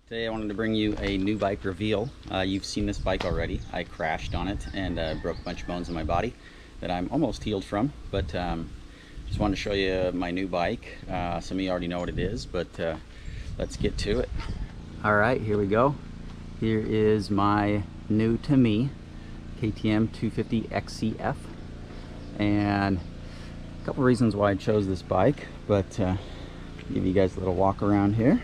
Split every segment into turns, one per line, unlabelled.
Today I wanted to bring you a new bike reveal. You've seen this bike already. I crashed on it and broke a bunch of bones in my body that I'm almost healed from, but just wanted to show you my new bike. Some of you already know what it is, but let's get to it. All right, here we go. Here is my new to me KTM 250XC-F, and a couple reasons why I chose this bike, but give you guys a little walk around here.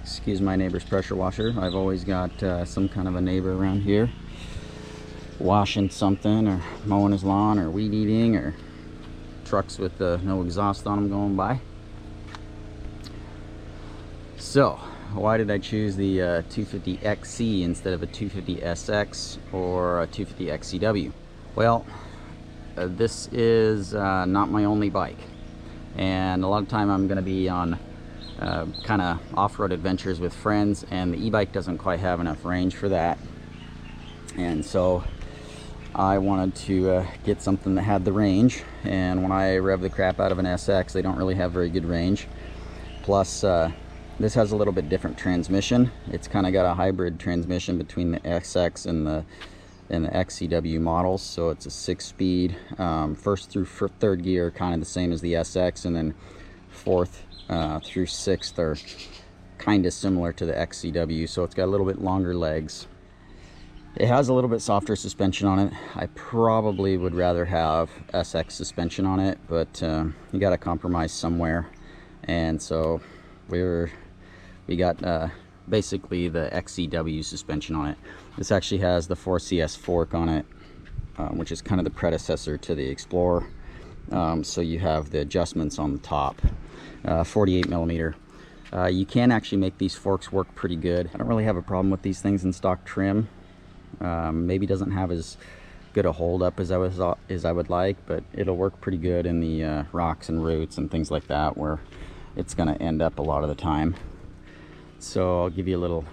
Excuse my neighbor's pressure washer. I've always got some kind of a neighbor around here washing something or mowing his lawn or weed eating, or trucks with no exhaust on them going by. So why did I choose the 250XC instead of a 250SX or a 250XCW? Well, this is not my only bike, and a lot of time I'm going to be on kind of off-road adventures with friends, and the e-bike doesn't quite have enough range for that, and so I wanted to get something that had the range. And when I rev the crap out of an SX, they don't really have very good range. Plus this has a little bit different transmission. It's kind of got a hybrid transmission between the SX and the XCW models, so it's a 6-speed. First through third gear kind of the same as the SX, and then fourth through sixth are kind of similar to the XCW, so it's got a little bit longer legs. It has a little bit softer suspension on it. I probably would rather have SX suspension on it, but you got to compromise somewhere, and so we got basically the XCW suspension on it. This actually has the 4CS fork on it, which is kind of the predecessor to the Explorer. So you have the adjustments on the top. 48 millimeter. You can actually make these forks work pretty good. I don't really have a problem with these things in stock trim. Maybe doesn't have as good a hold up as I would like, but it'll work pretty good in the rocks and roots and things like that, where it's going to end up a lot of the time. So I'll give you a little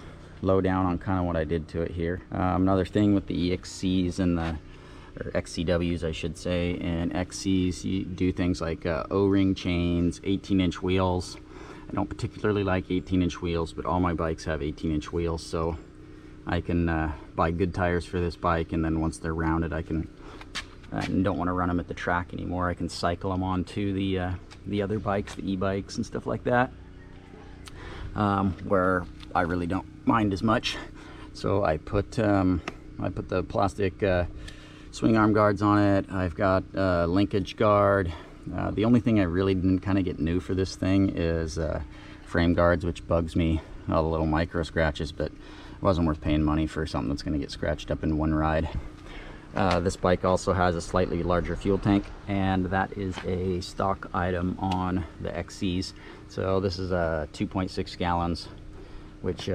lowdown on kind of what I did to it here. Another thing with the EXCs and or XCWs I should say, and XCs, you do things like O-ring chains, 18-inch wheels. I don't particularly like 18-inch wheels, but all my bikes have 18-inch wheels, so I can buy good tires for this bike, and then once they're rounded, I don't want to run them at the track anymore. I can cycle them onto the other bikes, the e-bikes and stuff like that, where I really don't mind as much. So I put the plastic swing arm guards on it. I've got linkage guard. The only thing I really didn't kind of get new for this thing is frame guards, which bugs me, all the little micro scratches, but it wasn't worth paying money for something that's going to get scratched up in one ride. This bike also has a slightly larger fuel tank, and that is a stock item on the XCs. So this is 2.6 gallons, which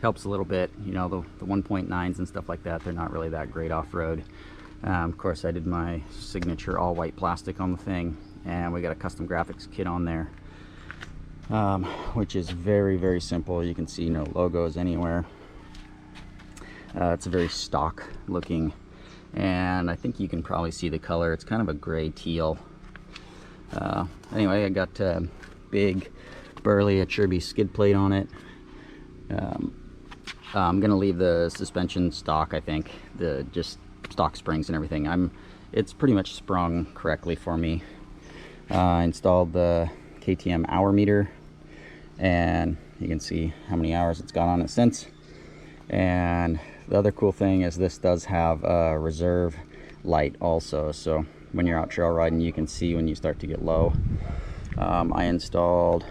helps a little bit. You know, the 1.9s and stuff like that, they're not really that great off-road. Of course, I did my signature all white plastic on the thing, and we got a custom graphics kit on there, which is very, very simple. You can see no logos anywhere. It's a very stock looking, and I think you can probably see the color. It's kind of a gray teal. Anyway, I got big burly Achirby skid plate on it. I'm gonna leave the suspension stock, I think, just stock springs and everything. It's pretty much sprung correctly for me. I installed the KTM hour meter, and you can see how many hours it's got on it since. And the other cool thing is this does have a reserve light also, so when you're out trail riding, you can see when you start to get low. I installed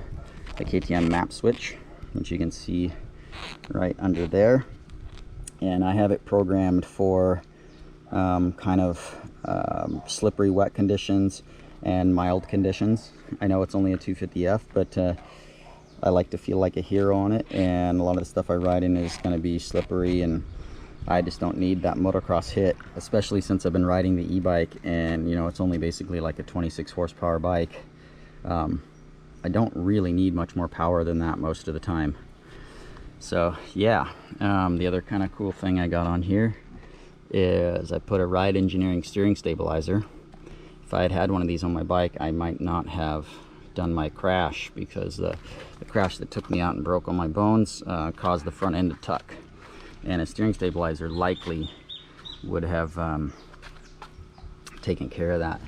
the KTM map switch, which you can see right under there, and I have it programmed for kind of slippery wet conditions and mild conditions. I know it's only a 250F, but I like to feel like a hero on it, and a lot of the stuff I ride in is going to be slippery, and I just don't need that motocross hit, especially since I've been riding the e-bike, and you know, it's only basically like a 26 horsepower bike. I don't really need much more power than that most of the time. So yeah, the other kind of cool thing I got on here is I put a Ride Engineering steering stabilizer. If I had had one of these on my bike, I might not have done my crash, because the crash that took me out and broke all my bones caused the front end to tuck, and a steering stabilizer likely would have taken care of that.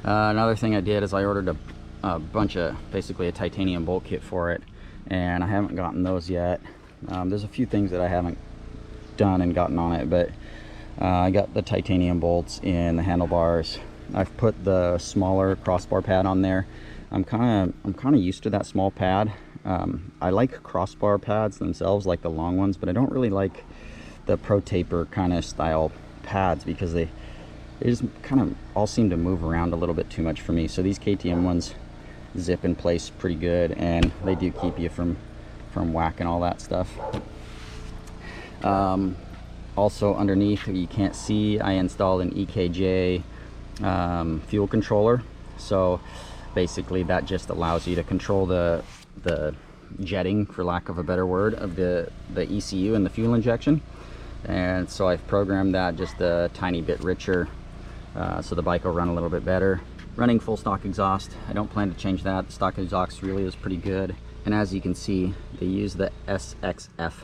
Another thing I did is I ordered a bunch of, basically a titanium bolt kit for it, and I haven't gotten those yet. There's a few things that I haven't done and gotten on it, but I got the titanium bolts in the handlebars. I've put the smaller crossbar pad on there. I'm kind of used to that small pad. I like crossbar pads themselves, like the long ones, but I don't really like the pro taper kind of style pads, because they just kind of all seem to move around a little bit too much for me. So these KTM ones zip in place pretty good, and they do keep you from whacking all that stuff. Also underneath, you can't see, I installed an EKJ fuel controller. So basically that just allows you to control the jetting, for lack of a better word, of the ECU and the fuel injection. And so I've programmed that just a tiny bit richer, so the bike will run a little bit better. Running full stock exhaust. I don't plan to change that. The stock exhaust really is pretty good. And as you can see, they use the SXF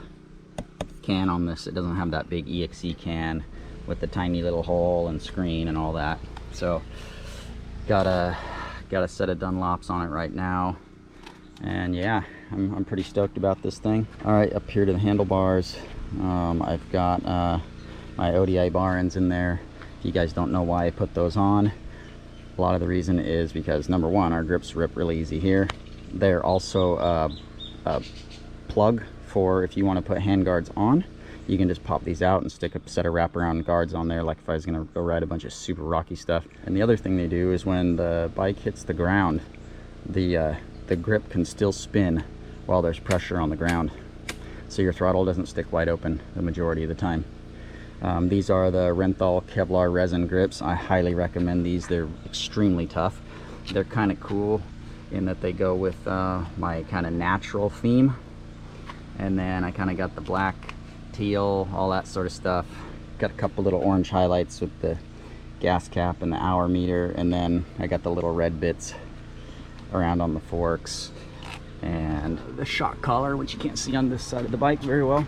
can on this. It doesn't have that big EXE can with the tiny little hole and screen and all that. So got a set of Dunlops on it right now, and yeah, I'm pretty stoked about this thing. All right, up here to the handlebars, I've got my ODI bar ends in there. If you guys don't know why I put those on, a lot of the reason is because, number one, our grips rip really easy here. They're also a plug for if you want to put hand guards on. You can just pop these out and stick a set of wraparound guards on there, like if I was going to go ride a bunch of super rocky stuff. And the other thing they do is when the bike hits the ground, the grip can still spin while there's pressure on the ground, so your throttle doesn't stick wide open the majority of the time. These are the Renthal Kevlar resin grips. I highly recommend these. They're extremely tough. They're kind of cool in that they go with my kind of natural theme, and then I kind of got the black, teal, all that sort of stuff. Got a couple little orange highlights with the gas cap and the hour meter, and then I got the little red bits around on the forks and the shock collar, which you can't see on this side of the bike very well.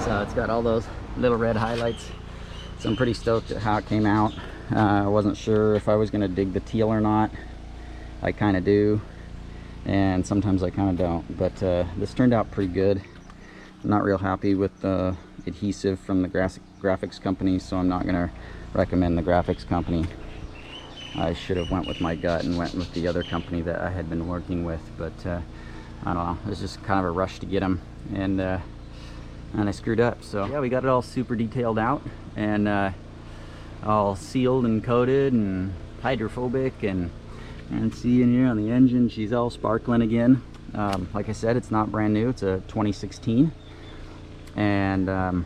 So it's got all those little red highlights. So I'm pretty stoked at how it came out. I wasn't sure if I was going to dig the teal or not. I kind of do, and sometimes I kind of don't, but this turned out pretty good. I'm not real happy with the adhesive from the graphics company, so I'm not going to recommend the graphics company. I should have went with my gut and went with the other company that I had been working with, but I don't know, it was just kind of a rush to get them, and I screwed up. So yeah, we got it all super detailed out, and all sealed and coated and hydrophobic, and see in here on the engine, she's all sparkling again. Like I said, it's not brand new, it's a 2016, and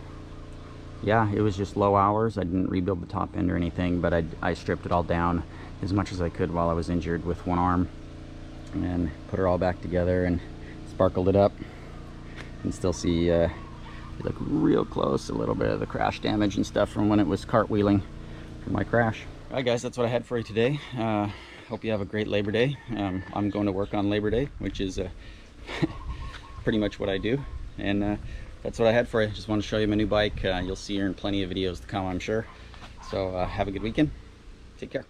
yeah, it was just low hours. I didn't rebuild the top end or anything, but I stripped it all down as much as I could while I was injured with one arm, and put her all back together and sparkled it up. You can still see, you look real close, a little bit of the crash damage and stuff from when it was cartwheeling from my crash. All right guys, that's what I had for you today. Hope you have a great Labor Day. I'm going to work on Labor Day, which is pretty much what I do, and that's what I had for you. Just want to show you my new bike. You'll see her in plenty of videos to come, I'm sure. So have a good weekend. Take care.